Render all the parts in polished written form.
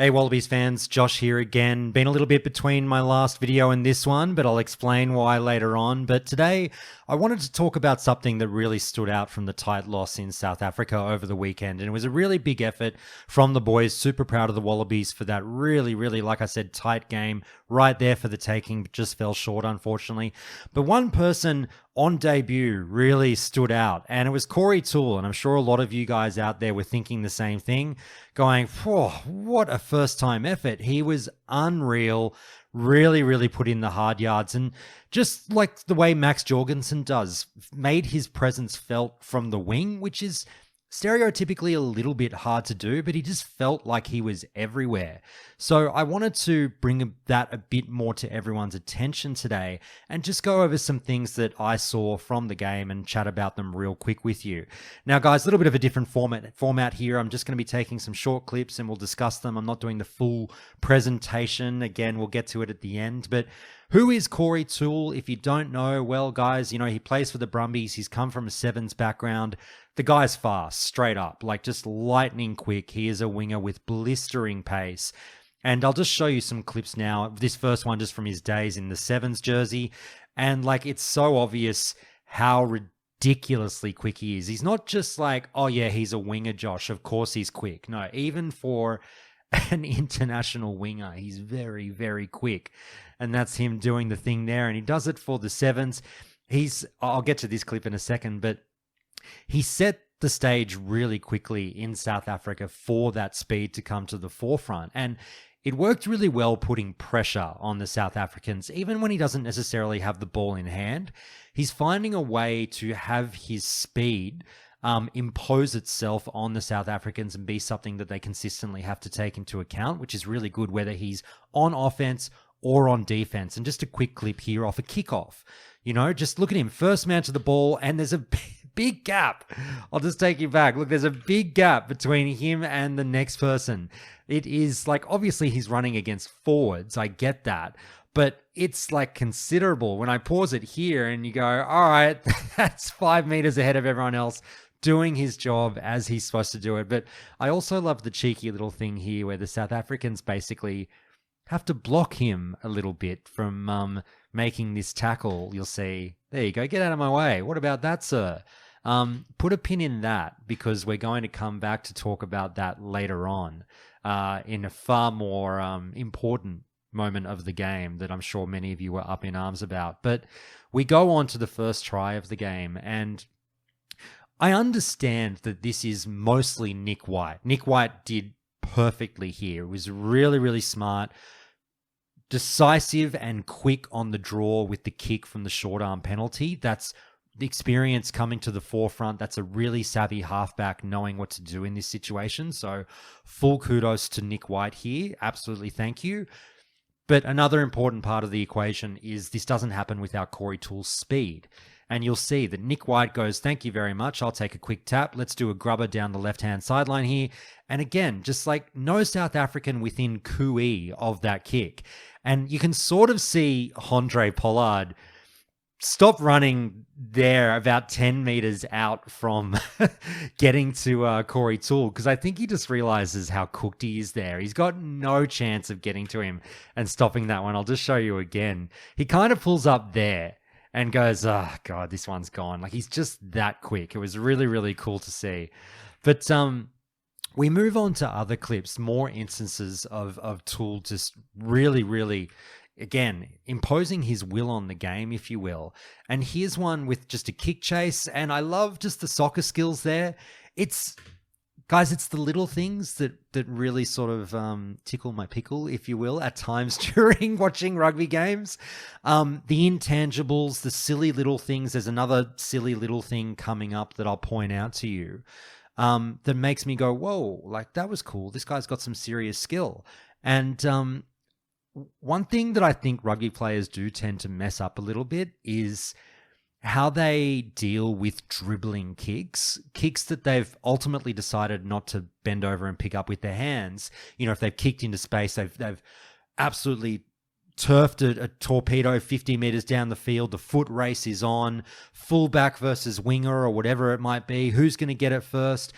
Hey Wallabies fans, Josh here again. Been a little bit between my last video and this one, but I'll explain why later on. But today, I wanted to talk about something that really stood out from the tight loss in South Africa over the weekend. And it was a really big effort from the boys. Super proud of the Wallabies for that really, like I said, tight game. Right there for the taking, just fell short, unfortunately. But one person on debut really stood out, and it was Corey Toole. And I'm sure a lot of you guys out there were thinking the same thing, going, what a first-time effort. He was unreal, really put in the hard yards. And just like the way Max Jorgensen does, made his presence felt from the wing, which is stereotypically a little bit hard to do, but he just felt like he was everywhere. So I wanted to bring that a bit more to everyone's attention today and just go over some things that I saw from the game and chat about them real quick with you. Now, guys, a little bit of a different format here. I'm just going to be taking some short clips and we'll discuss them. I'm not doing the full presentation. Again, we'll get to it at the end, but who is Corey Toole? If you don't know, well, guys, he plays for the Brumbies. He's come from a sevens background. The guy's fast, straight up, like just lightning quick. He is a winger with blistering pace. And I'll just show you some clips now. This first one just from his days in the sevens jersey. And like, it's so obvious how ridiculously quick he is. He's not just like, oh yeah, he's a winger, Josh. Of course he's quick. No, even for an international winger, he's very quick. And that's him doing the thing there. And he does it for the sevens. I'll get to this clip in a second, but he set the stage really quickly in South Africa for that speed to come to the forefront. And it worked really well putting pressure on the South Africans, even when he doesn't necessarily have the ball in hand. He's finding a way to have his speed impose itself on the South Africans and be something that they consistently have to take into account, which is really good, whether he's on offense or on defense. And just a quick clip here off a kickoff. Just look at him, first man to the ball, and there's a big gap. I'll just take you back. Look, there's a big gap between him and the next person. It is like, obviously he's running against forwards. I get that. But it's like considerable. When I pause it here and you go, all right, that's 5 meters ahead of everyone else, doing his job as he's supposed to do it. But I also love the cheeky little thing here where the South Africans basically have to block him a little bit from making this tackle. You'll see, there you go, get out of my way. What about that, sir? Put a pin in that, because we're going to come back to talk about that later on in a far more important moment of the game that I'm sure many of you were up in arms about. But we go on to the first try of the game, and I understand that this is mostly Nick White. Nick White did perfectly here. It was really smart, decisive and quick on the draw with the kick from the short arm penalty. That's the experience coming to the forefront. That's a really savvy halfback knowing what to do in this situation. So full kudos to Nick White here. Absolutely, thank you. But another important part of the equation is this doesn't happen without Corey Toole's speed. And you'll see that Nick White goes, thank you very much. I'll take a quick tap. Let's do a grubber down the left-hand sideline here. And again, just like no South African within cooee of that kick. And you can sort of see Andre Pollard stop running there about 10 meters out from getting to Corey Toole, because I think he just realizes how cooked he is there. He's got no chance of getting to him and stopping that one. I'll just show you again. He kind of pulls up there and goes, oh, God, this one's gone. Like, he's just that quick. It was really cool to see. But we move on to other clips, more instances of Toole just really, again, imposing his will on the game, if you will. And here's one with just a kick chase, and I love just the soccer skills there. Guys, it's the little things that really sort of tickle my pickle, if you will, at times during watching rugby games. The intangibles, the silly little things. There's another silly little thing coming up that I'll point out to you that makes me go, whoa, like that was cool. This guy's got some serious skill. And one thing that I think rugby players do tend to mess up a little bit is how they deal with dribbling kicks that they've ultimately decided not to bend over and pick up with their hands. If they've kicked into space, they've absolutely turfed a torpedo 50 meters down the field. The foot race is on, fullback versus winger or whatever it might be. Who's going to get it first?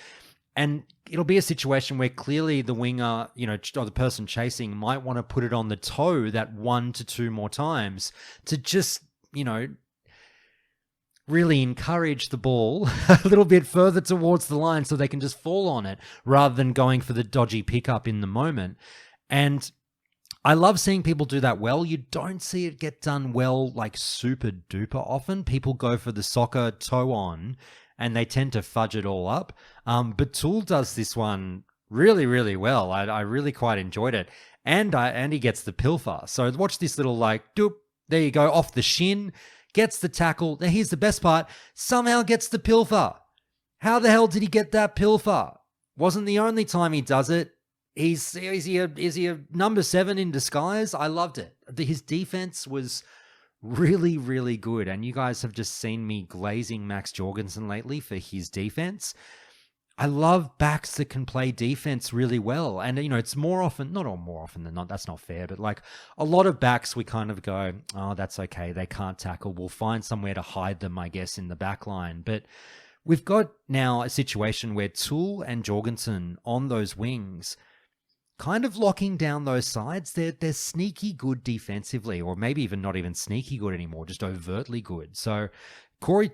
And it'll be a situation where clearly the winger, or the person chasing might want to put it on the toe that 1 to 2 more times to just, really encourage the ball a little bit further towards the line so they can just fall on it rather than going for the dodgy pickup in the moment. And I love seeing people do that well. You don't see it get done well, like super duper often. People go for the soccer toe on and they tend to fudge it all up. But Toole does this one really, really well. I really quite enjoyed it. And he gets the pilfer. So watch this little doop, there you go, off the shin, gets the tackle. Now here's the best part, somehow gets the pilfer. How the hell did he get that pilfer? Wasn't the only time he does it. Is he a number 7 in disguise? I loved it. His defense was really, really good. And you guys have just seen me glazing Max Jorgensen lately for his defense. I love backs that can play defense really well. And, it's more often than not, that's not fair, but a lot of backs we kind of go, oh, that's okay, they can't tackle. We'll find somewhere to hide them, I guess, in the back line. But we've got now a situation where Toole and Jorgensen on those wings kind of locking down those sides. They're sneaky good defensively, or maybe even not even sneaky good anymore, just overtly good. So Corey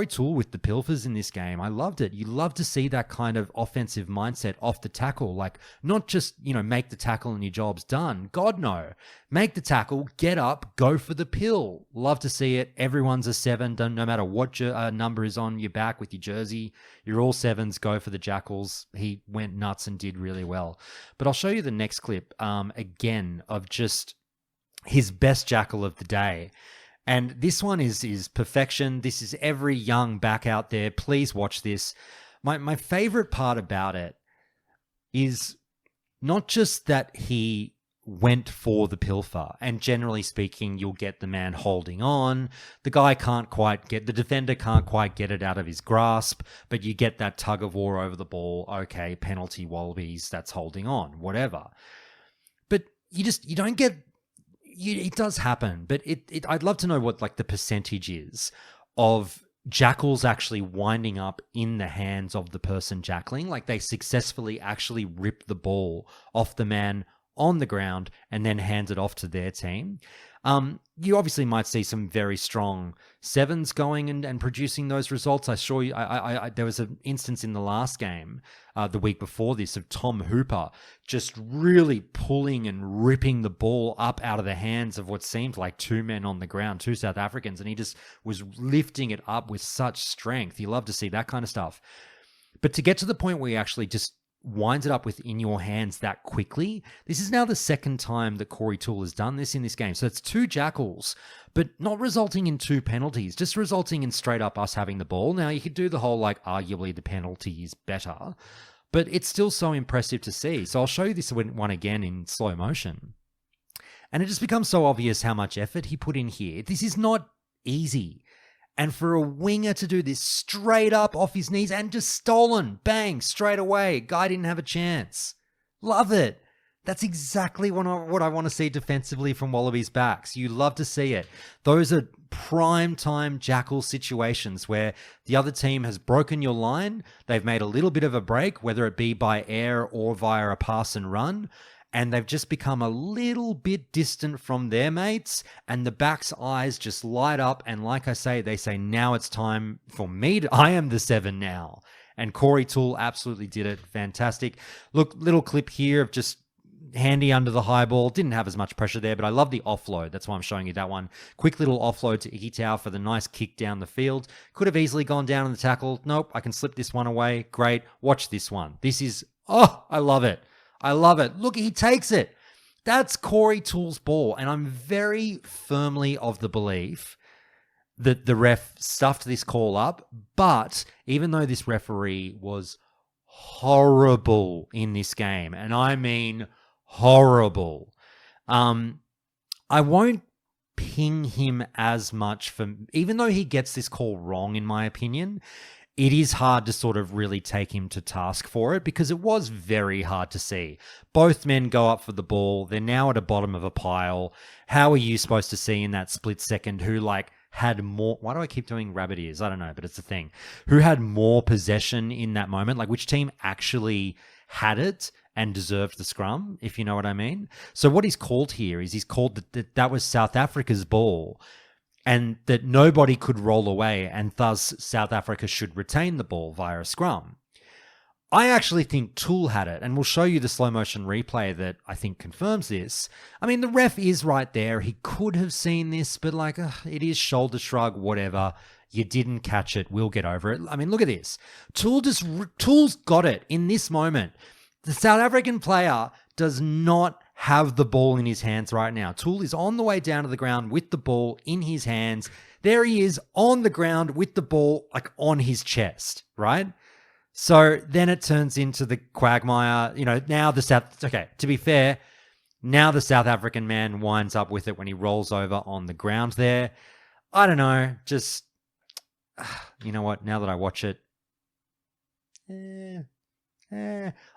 Toole with the pilfers in this game, I loved it. You love to see that kind of offensive mindset off the tackle, not just, make the tackle and your job's done. God, no. Make the tackle, get up, go for the pill. Love to see it. Everyone's a 7, no matter what number is on your back with your jersey. You're all 7s, go for the Jackals. He went nuts and did really well. But I'll show you the next clip, again, of just his best Jackal of the day. And this one is perfection. This is every young back out there. Please watch this. My favorite part about it is not just that he went for the pilfer, and generally speaking, you'll get the man holding on. The defender can't quite get it out of his grasp, but you get that tug of war over the ball. Okay, penalty Wallabies, that's holding on, whatever. But you don't get... it does happen, but I'd love to know what the percentage is of jackals actually winding up in the hands of the person jackling. They successfully actually rip the ball off the man on the ground and then hand it off to their team. You obviously might see some very strong 7s going and producing those results. I saw you. There was an instance in the last game, the week before this, of Tom Hooper just really pulling and ripping the ball up out of the hands of what seemed like 2 men on the ground, 2 South Africans, and he just was lifting it up with such strength. You love to see that kind of stuff. But to get to the point where he actually just winds it up within your hands that quickly. This is now the second time that Corey Toole has done this in this game. So it's 2 jackals, but not resulting in 2 penalties, just resulting in straight up us having the ball. Now, you could do the whole, arguably the penalty is better, but it's still so impressive to see. So I'll show you this one again in slow motion. And it just becomes so obvious how much effort he put in here. This is not easy. And for a winger to do this straight up off his knees and just stolen, bang, straight away. Guy didn't have a chance. Love it. That's exactly what I want to see defensively from Wallabies backs. You love to see it. Those are prime time jackal situations where the other team has broken your line. They've made a little bit of a break, whether it be by air or via a pass and run. And they've just become a little bit distant from their mates, and the back's eyes just light up. And like I say, they say, now it's time for me I am the 7 now. And Corey Toole absolutely did it. Fantastic. Look, little clip here of just handy under the high ball. Didn't have as much pressure there, but I love the offload. That's why I'm showing you that one. Quick little offload to Ikitau for the nice kick down the field. Could have easily gone down in the tackle. Nope, I can slip this one away. Great. Watch this one. This is, I love it. I love it. Look, he takes it. That's Corey Toole's ball. And I'm very firmly of the belief that the ref stuffed this call up. But even though this referee was horrible in this game, and I mean horrible, I won't ping him as much even though he gets this call wrong, in my opinion. It is hard to sort of really take him to task for it because it was very hard to see. Both men go up for the ball. They're now at the bottom of a pile. How are you supposed to see in that split second who had more... Why do I keep doing rabbit ears? I don't know, but it's a thing. Who had more possession in that moment? Like, which team actually had it and deserved the scrum, if you know what I mean? So what he's called here is he's called that was South Africa's ball, and that nobody could roll away, and thus South Africa should retain the ball via a scrum. I actually think Toole had it, and we'll show you the slow motion replay that I think confirms this. I mean, the ref is right there. He could have seen this, but like, it is shoulder shrug, whatever. You didn't catch it. We'll get over it. I mean, look at this. Toole's got it in this moment. The South African player does not have the ball in his hands right now. Toole is on the way down to the ground with the ball in his hands. There he is on the ground with the ball like on his chest, right? So then it turns into the quagmire. Now to be fair, now the South African man winds up with it when he rolls over on the ground there. I don't know, just, you know what, now that I watch it,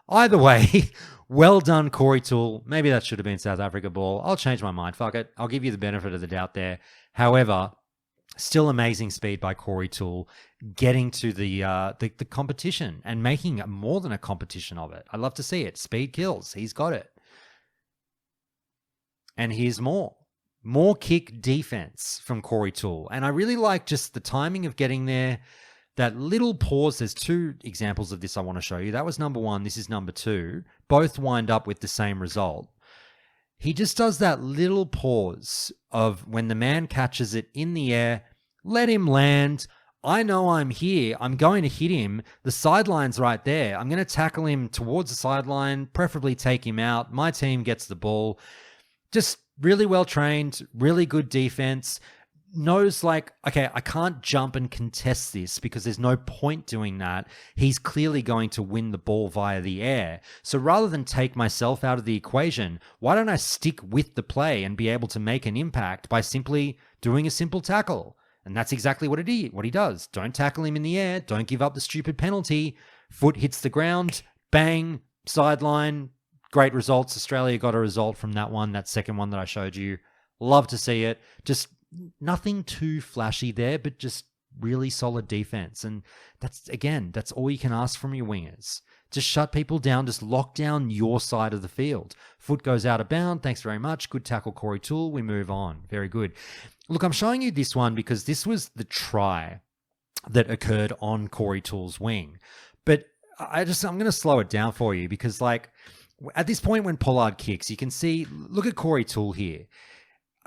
either way, well done, Corey Toole. Maybe that should have been South Africa ball. I'll change my mind. Fuck it. I'll give you the benefit of the doubt there. However, still amazing speed by Corey Toole, getting to the competition and making more than a competition of it. I love to see it. Speed kills. He's got it. And here's more kick defense from Corey Toole. And I really like just the timing of getting there. That little pause, there's two examples of this I want to show you. That was number one. This is number two. Both wind up with the same result. He just does that little pause of when the man catches it in the air, let him land. I know I'm here. I'm going to hit him. The sideline's right there. I'm going to tackle him towards the sideline, preferably take him out. My team gets the ball. Just really well trained, really good defense. Knows like, okay, I can't jump and contest this because there's no point doing that. He's clearly going to win the ball via the air. So rather than take myself out of the equation, why don't I stick with the play and be able to make an impact by simply doing a simple tackle? And that's exactly what he does. Don't tackle him in the air. Don't give up the stupid penalty. Foot hits the ground. Bang. Sideline. Great results. Australia got a result from that one. That second one that I showed you. Love to see it. Just nothing too flashy there, but just really solid defense. And that's all you can ask from your wingers. Just shut people down. Just lock down your side of the field. Foot goes out of bound. Thanks very much. Good tackle, Corey Toole. We move on. Very good. Look, I'm showing you this one because this was the try that occurred on Corey Toole's wing. But I'm going to slow it down for you because like at this point when Pollard kicks, you can see, look at Corey Toole here.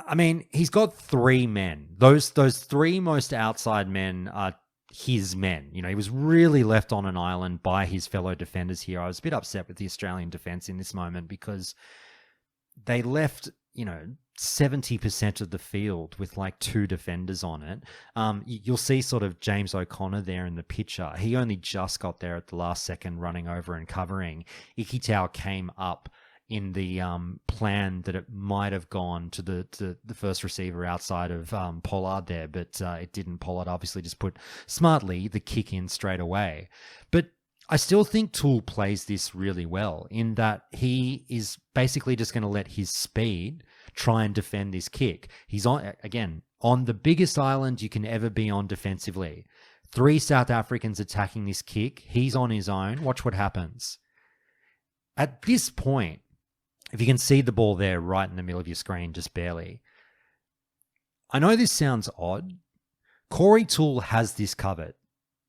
I mean, he's got three men. Those three most outside men are his men. He was really left on an island by his fellow defenders here. I was a bit upset with the Australian defence in this moment because they left, 70% of the field with like two defenders on it. You'll see sort of James O'Connor there in the picture. He only just got there at the last second running over and covering. Ikitau came up in the plan that it might have gone to the first receiver outside of Pollard there, but it didn't. Pollard obviously just put smartly the kick in straight away. But I still think Toole plays this really well in that he is basically just going to let his speed try and defend this kick. He's on the biggest island you can ever be on defensively. 3 South Africans attacking this kick. He's on his own. Watch what happens. At this point, if you can see the ball there right in the middle of your screen, just barely. I know this sounds odd. Corey Toole has this covered.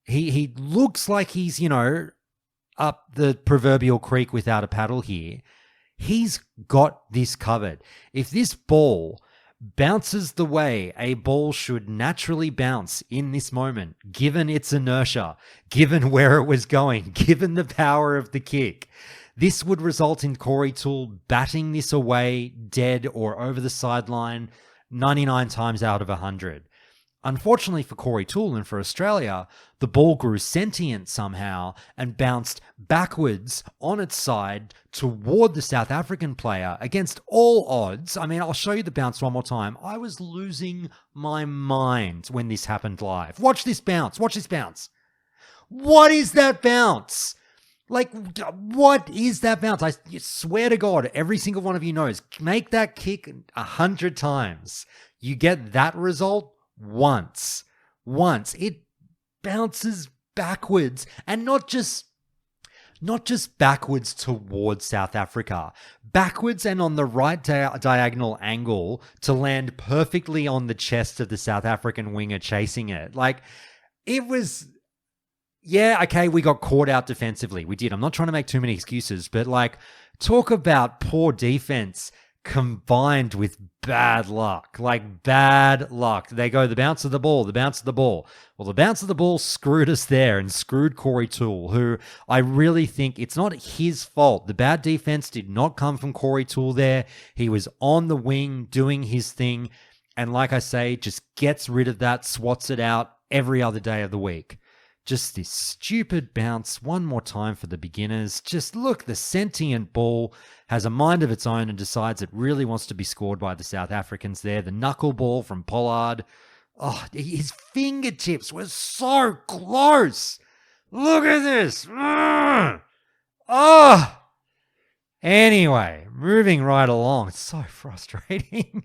He looks like he's, up the proverbial creek without a paddle here. He's got this covered. If this ball bounces the way a ball should naturally bounce in this moment, given its inertia, given where it was going, given the power of the kick, this would result in Corey Toole batting this away dead or over the sideline 99 times out of 100. Unfortunately for Corey Toole and for Australia, the ball grew sentient somehow and bounced backwards on its side toward the South African player against all odds. I mean, I'll show you the bounce one more time. I was losing my mind when this happened live. Watch this bounce. Watch this bounce. What is that bounce? Like, what is that bounce? I swear to God, every single one of you knows. Make that kick 100 times. You get that result. once. It bounces backwards, and not just backwards towards South Africa, backwards and on the right diagonal angle to land perfectly on the chest of the South African winger chasing it. Like, it was, yeah, okay, we got caught out defensively. We did. I'm not trying to make too many excuses, but like, talk about poor defense combined with bad luck. Like, bad luck. They go the bounce of the ball. Well, the bounce of the ball screwed us there and screwed Corey Toole, who I really think it's not his fault. The bad defense did not come from Corey Toole there. He was on the wing doing his thing. And like I say, just gets rid of that, swats it out every other day of the week. Just this stupid bounce one more time for the beginners. Just look, the sentient ball has a mind of its own and decides it really wants to be scored by the South Africans there. The knuckleball from Pollard. Oh, his fingertips were so close. Look at this. Oh. Anyway, moving right along. It's so frustrating.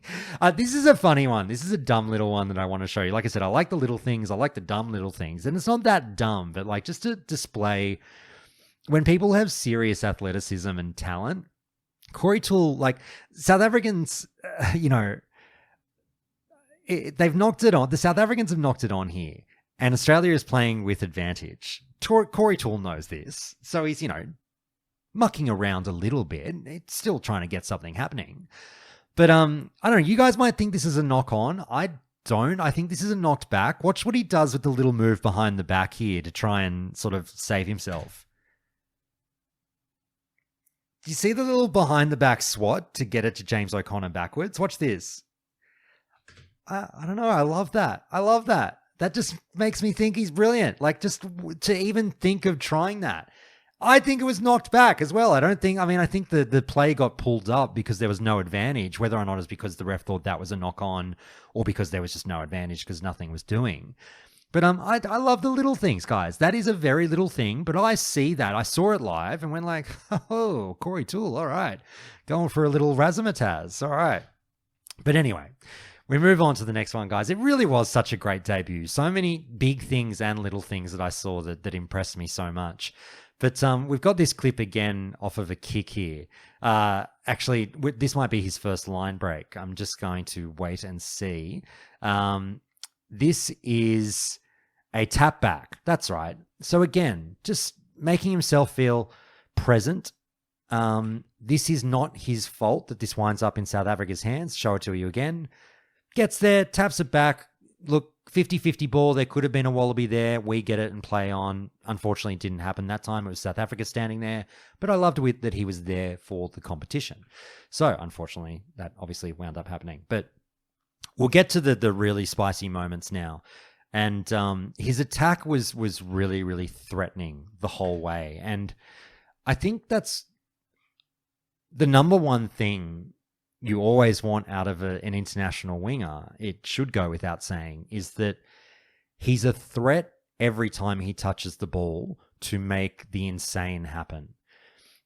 This is a funny one. This is a dumb little one that I want to show you. Like I said, I like the little things. I like the dumb little things. And it's not that dumb, but like just to display when people have serious athleticism and talent. Corey Toole, like South Africans, they've knocked it on. The South Africans have knocked it on here. And Australia is playing with advantage. Corey Toole knows this. So he's, mucking around a little bit. It's still trying to get something happening. But I don't know, you guys might think this is a knock on. I don't. I think this is a knocked back. Watch what he does with the little move behind the back here to try and sort of save himself. Do you see the little behind the back swat to get it to James O'Connor backwards? Watch this. I don't know. I love that. That just makes me think he's brilliant. Like, just to even think of trying that. I think it was knocked back as well. I think the play got pulled up because there was no advantage, whether or not it's because the ref thought that was a knock on or because there was just no advantage because nothing was doing. But I love the little things, guys. That is a very little thing, but I see that. I saw it live and went like, oh, Corey Toole, all right. Going for a little razzmatazz, all right. But anyway, we move on to the next one, guys. It really was such a great debut. So many big things and little things that I saw that impressed me so much. But we've got this clip again off of a kick here. Actually, this might be his first line break. I'm just going to wait and see. This is a tap back. That's right. So again, just making himself feel present. This is not his fault that this winds up in South Africa's hands. Show it to you again. Gets there, taps it back. Look, 50-50 ball. There could have been a Wallaby there. We get it and play on. Unfortunately, it didn't happen that time. It was South Africa standing there. But I loved that he was there for the competition. So, unfortunately, that obviously wound up happening. But we'll get to the really spicy moments now. And his attack was really, really threatening the whole way. And I think that's the number one thing you always want out of an international winger, it should go without saying, is that he's a threat every time he touches the ball to make the insane happen.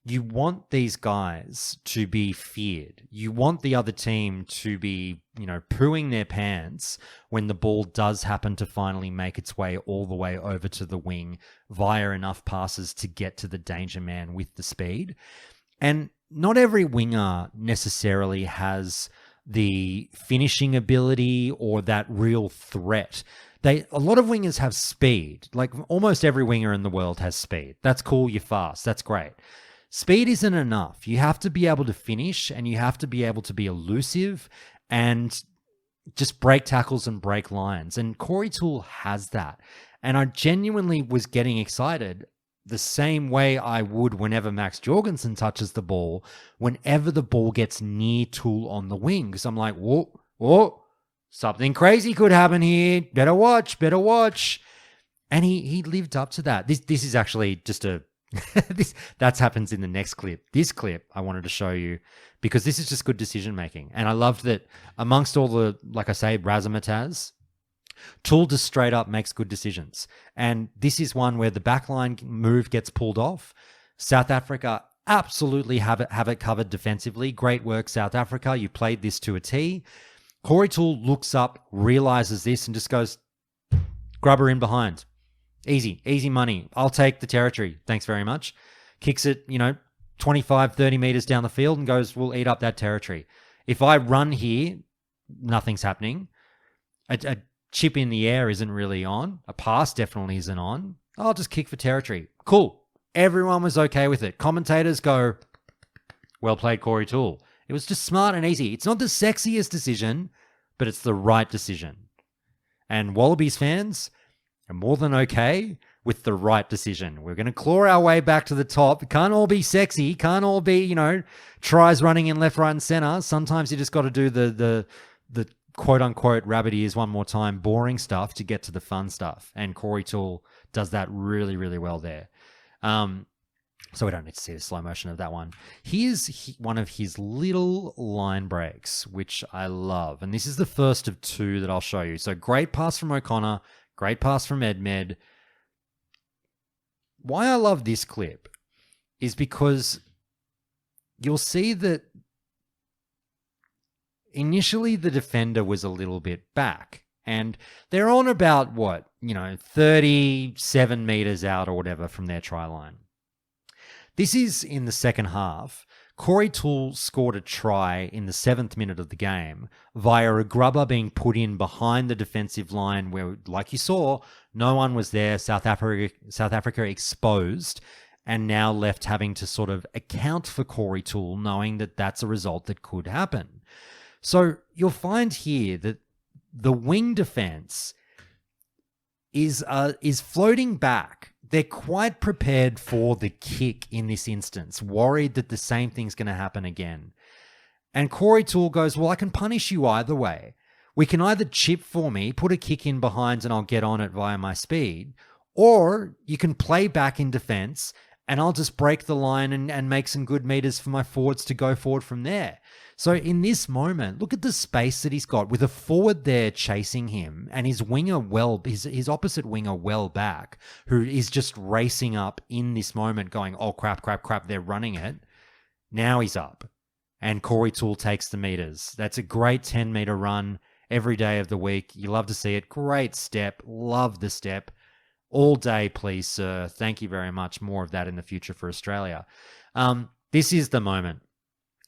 You want these guys to be feared. You want the other team to be, pooing their pants when the ball does happen to finally make its way all the way over to the wing via enough passes to get to the danger man with the speed. And not every winger necessarily has the finishing ability or that real threat. A lot of wingers have speed. Like almost every winger in the world has speed. That's cool. You're fast. That's great. Speed isn't enough. You have to be able to finish and you have to be able to be elusive and just break tackles and break lines. And Corey Toole has that. And I genuinely was getting excited the same way I would whenever Max Jorgensen touches the ball, whenever the ball gets near Toole on the wing. Because I'm like, whoa, something crazy could happen here. Better watch. And he lived up to that. This is actually just that happens in the next clip. This clip I wanted to show you because this is just good decision making. And I loved that amongst all the, like I say, razzmatazz, Toole just straight up makes good decisions. And this is one where the backline move gets pulled off. South Africa absolutely have it covered defensively. Great work, South Africa. You played this to a T. Corey Toole looks up, realizes this, and just goes, grab her in behind. Easy money. I'll take the territory. Thanks very much. Kicks it, 25, 30 meters down the field and goes, we'll eat up that territory. If I run here, nothing's happening. A chip in the air isn't really on. A pass definitely isn't on. I'll just kick for territory. Cool. Everyone was okay with it. Commentators go, well played, Corey Toole. It was just smart and easy. It's not the sexiest decision, but it's the right decision. And Wallabies fans are more than okay with the right decision. We're going to claw our way back to the top. It can't all be sexy. Can't all be, tries running in left, right, and center. Sometimes you just got to do the quote-unquote rabbit ears one more time, boring stuff to get to the fun stuff. And Corey Toole does that really, really well there. So we don't need to see the slow motion of that one. Here's one of his little line breaks, which I love. And this is the first of two that I'll show you. So great pass from O'Connor, great pass from Edmed. Why I love this clip is because you'll see that initially the defender was a little bit back. And they're on about, 37 meters out or whatever from their try line. This is in the second half. Corey Toole scored a try in the 7th minute of the game via a grubber being put in behind the defensive line where, like you saw, no one was there. South Africa exposed and now left having to sort of account for Corey Toole, knowing that that's a result that could happen. So you'll find here that the wing defense is floating back. They're quite prepared for the kick in this instance, worried that the same thing's going to happen again. And Corey Toole goes, well, I can punish you either way. We can either chip for me, put a kick in behind, and I'll get on it via my speed, or you can play back in defense, and I'll just break the line and make some good meters for my forwards to go forward from there. So in this moment, look at the space that he's got with a forward there chasing him and his winger his opposite winger well back, who is just racing up in this moment going, oh, crap, they're running it. Now he's up and Corey Toole takes the meters. That's a great 10-meter run every day of the week. You love to see it. Great step. Love the step. All day, please, sir. Thank you very much. More of that in the future for Australia. This is the moment.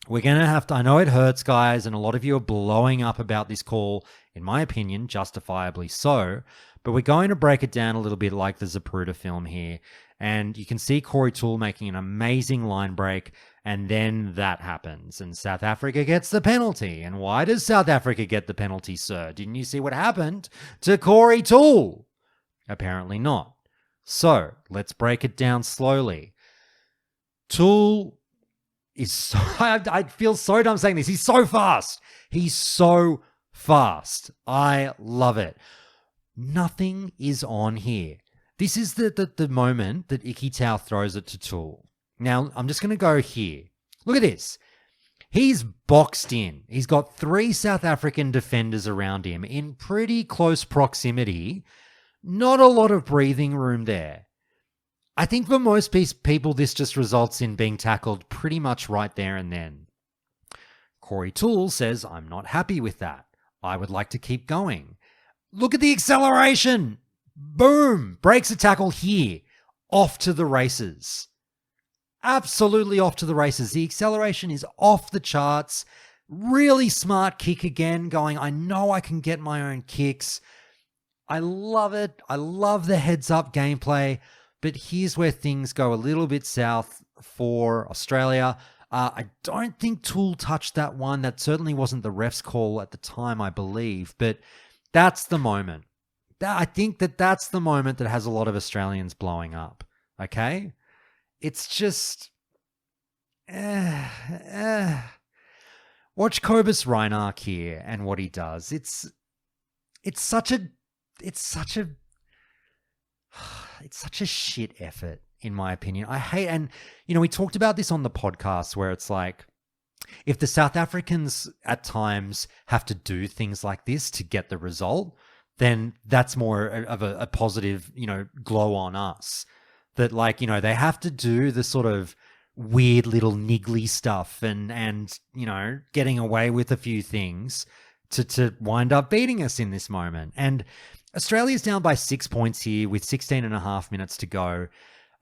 We're going to have to, I know it hurts, guys, and a lot of you are blowing up about this call, in my opinion, justifiably so, but we're going to break it down a little bit like the Zapruder film here, and you can see Corey Toole making an amazing line break, and then that happens, and South Africa gets the penalty. And why does South Africa get the penalty, sir? Didn't you see what happened to Corey Toole? Apparently not. So, let's break it down slowly. Toole is so, I feel so dumb saying this. He's so fast. He's so fast. I love it. Nothing is on here. This is the moment that Ikitau throws it to Toole. Now, I'm just going to go here. Look at this. He's boxed in. He's got 3 South African defenders around him in pretty close proximity. Not a lot of breathing room there. I think for most people, this just results in being tackled pretty much right there and then. Corey Toole says, I'm not happy with that. I would like to keep going. Look at the acceleration. Boom. Breaks a tackle here. Off to the races. Absolutely off to the races. The acceleration is off the charts. Really smart kick again, going, I know I can get my own kicks. I love it. I love the heads-up gameplay. But here's where things go a little bit south for Australia. I don't think Toole touched that one. That certainly wasn't the ref's call at the time, I believe. But that's the moment. I think that's the moment that has a lot of Australians blowing up. Okay? It's just... Watch Cobus Reinach here and what he does. It's such a shit effort, in my opinion. I hate, and, we talked about this on the podcast where it's like, if the South Africans at times have to do things like this to get the result, then that's more of a positive, glow on us. That they have to do the sort of weird little niggly stuff and getting away with a few things to wind up beating us in this moment. And Australia's down by 6 points here with 16 and a half minutes to go.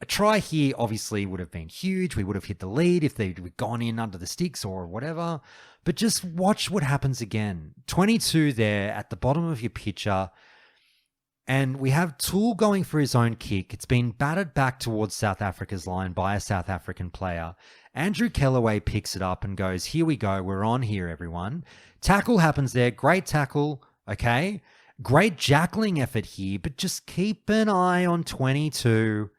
A try here obviously would have been huge. We would have hit the lead if they'd gone in under the sticks or whatever. But just watch what happens again. 22 there at the bottom of your picture. And we have Toole going for his own kick. It's been battered back towards South Africa's line by a South African player. Andrew Kellaway picks it up and goes, here we go. We're on here, everyone. Tackle happens there. Great tackle. Okay. Great jackling effort here, but just keep an eye on 22.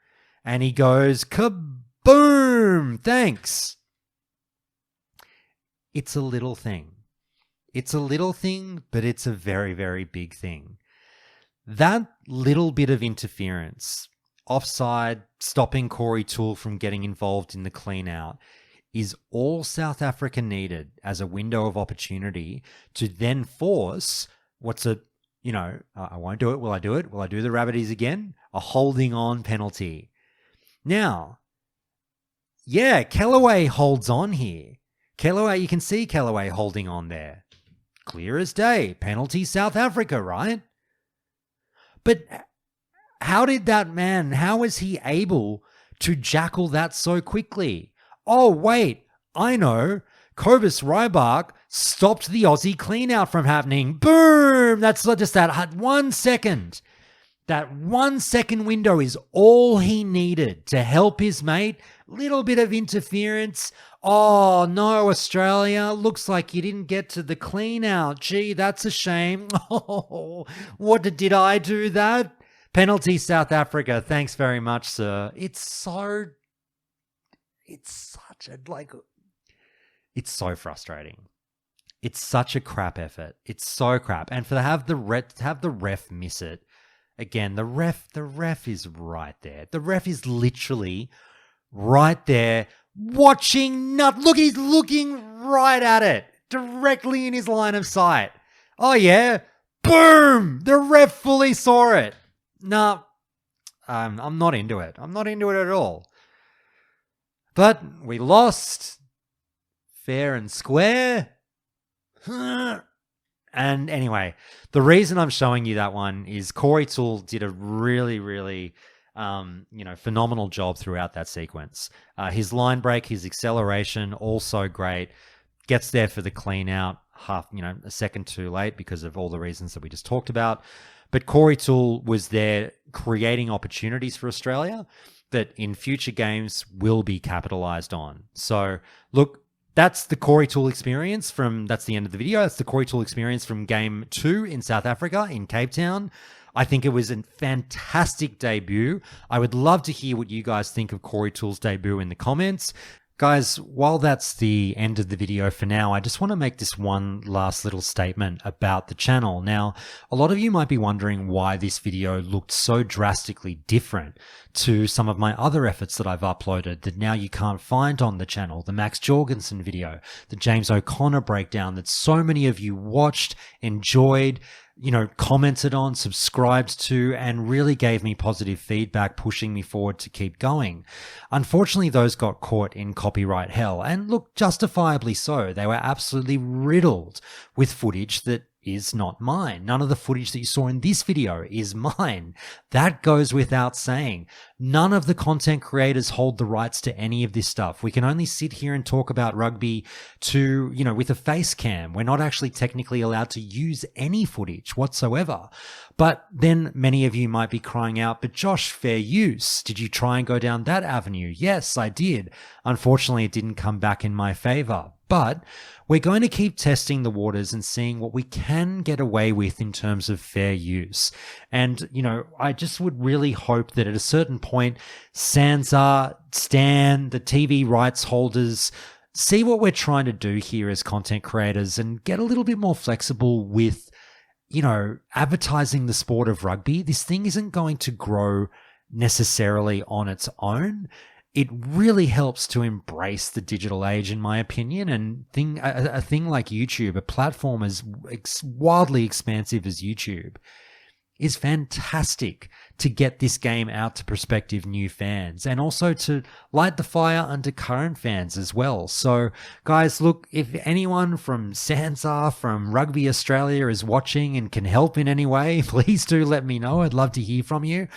And he goes, kaboom! Thanks. It's a little thing. It's a little thing, but it's a very, very big thing. That little bit of interference, offside, stopping Corey Toole from getting involved in the clean out, is all South Africa needed as a window of opportunity to then force what's a, I won't do it. Will I do it? Will I do the Rabbitohs again? A holding on penalty. Now, yeah, Kellaway holds on here. Kellaway, you can see Kellaway holding on there. Clear as day. Penalty South Africa, right? But how was he able to jackal that so quickly? Oh, wait, I know. Cobus Rybark stopped the Aussie clean out from happening. Boom! That's just that 1 second. That 1 second window is all he needed to help his mate. Little bit of interference. Oh, no, Australia. Looks like you didn't get to the clean out. Gee, that's a shame. Oh, what did I do that? Penalty South Africa. Thanks very much, sir. It's so frustrating. It's such a crap effort. It's so crap. And to have the ref miss it. Again, the ref is right there. The ref is literally right there watching. Look, he's looking right at it, directly in his line of sight. Oh yeah, boom! The ref fully saw it. No, I'm not into it. I'm not into it at all. But we lost, fair and square. And anyway, the reason I'm showing you that one is Corey Toole did a really, really, phenomenal job throughout that sequence. His line break, his acceleration, also great. Gets there for the clean out, a second too late because of all the reasons that we just talked about. But Corey Toole was there creating opportunities for Australia that in future games will be capitalized on. So look, that's the Corey Toole experience that's the end of the video. That's the Corey Toole experience from Game 2 in South Africa, in Cape Town. I think it was a fantastic debut. I would love to hear what you guys think of Corey Toole's debut in the comments. Guys, while that's the end of the video for now, I just want to make this one last little statement about the channel. Now, a lot of you might be wondering why this video looked so drastically different to some of my other efforts that I've uploaded that now you can't find on the channel. The Max Jorgensen video, the James O'Connor breakdown that so many of you watched, enjoyed, commented on, subscribed to, and really gave me positive feedback, pushing me forward to keep going. Unfortunately, those got caught in copyright hell, and look, justifiably so. They were absolutely riddled with footage that is not mine. None of the footage that you saw in this video is mine. That goes without saying. None of the content creators hold the rights to any of this stuff. We can only sit here and talk about rugby with a face cam. We're not actually technically allowed to use any footage whatsoever. But then many of you might be crying out, but Josh, fair use. Did you try and go down that avenue? Yes, I did. Unfortunately, it didn't come back in my favor. But we're going to keep testing the waters and seeing what we can get away with in terms of fair use. And, I just would really hope that at a certain point, Sansa, Stan, the TV rights holders, see what we're trying to do here as content creators and get a little bit more flexible with, advertising the sport of rugby. This thing isn't going to grow necessarily on its own. It really helps to embrace the digital age, in my opinion, and a thing like YouTube, a platform as wildly expansive as YouTube, is fantastic to get this game out to prospective new fans and also to light the fire under current fans as well. So guys, look, if anyone from SANZAAR, from Rugby Australia is watching and can help in any way, please do let me know. I'd love to hear from you.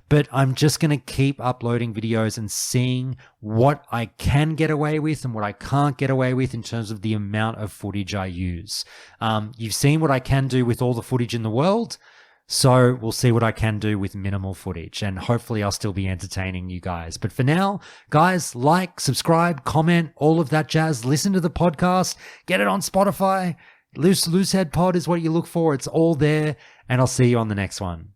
But I'm just going to keep uploading videos and seeing what I can get away with and what I can't get away with in terms of the amount of footage I use. You've seen what I can do with all the footage in the world. So we'll see what I can do with minimal footage, and hopefully I'll still be entertaining you guys. But for now, guys, like, subscribe, comment, all of that jazz. Listen to the podcast. Get it on Spotify. Loosehead Pod is what you look for. It's all there, and I'll see you on the next one.